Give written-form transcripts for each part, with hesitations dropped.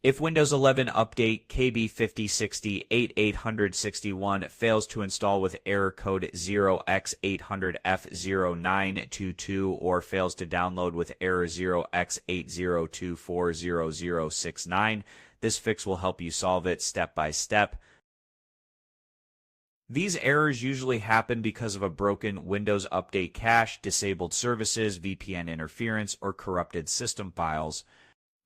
If Windows 11 update KB5068861 fails to install with error code 0x800F0922 or fails to download with error 0x80240069, this fix will help you solve it step by step. These errors usually happen because of a broken Windows Update cache, disabled services, VPN interference, or corrupted system files.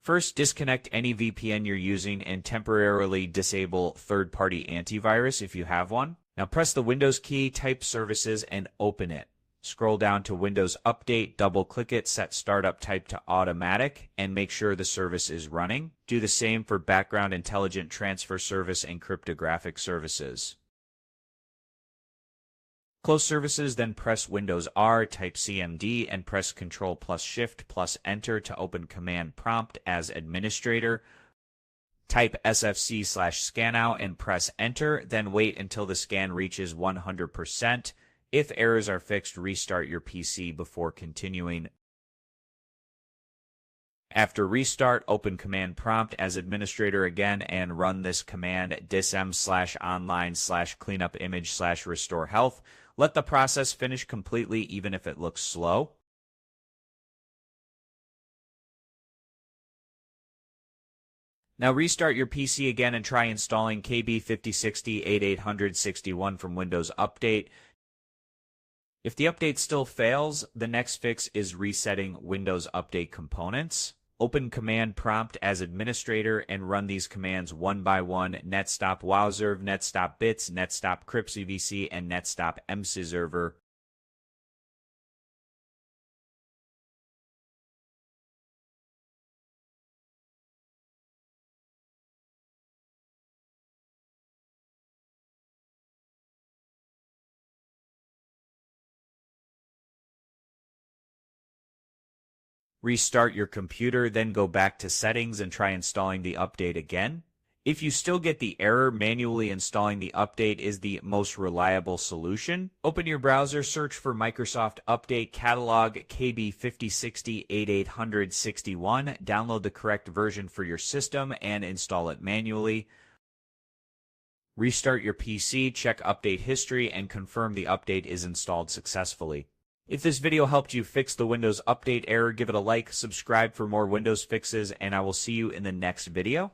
First, disconnect any VPN you're using and temporarily disable third-party antivirus if you have one. Now press the Windows key, type Services, and open it. Scroll down to Windows Update, double-click it, set Startup Type to Automatic, and make sure the service is running. Do the same for Background Intelligent Transfer Service and Cryptographic Services. Close services, then press Windows R, type CMD, and press Ctrl plus Shift plus Enter to open command prompt as administrator. Type sfc/Scannow and press Enter, then wait until the scan reaches 100%. If errors are fixed, restart your PC before continuing. After restart, open command prompt as administrator again and run this command DISM/online/cleanupimage/RestoreHealth. Let the process finish completely even if it looks slow. Now restart your PC again and try installing KB5068861 from Windows Update. If the update still fails, the next fix is resetting Windows Update components. Open command prompt as administrator and run these commands one by one: netstop wowserv, netstop bits, netstop cryptcvc, and netstop mcserver. Restart your computer, then go back to settings and try installing the update again. If you still get the error, manually installing the update is the most reliable solution. Open your browser, search for Microsoft Update Catalog KB5068861, download the correct version for your system, and install it manually. Restart your PC, check update history, and confirm the update is installed successfully. If this video helped you fix the Windows Update error, give it a like, subscribe for more Windows fixes, and I will see you in the next video.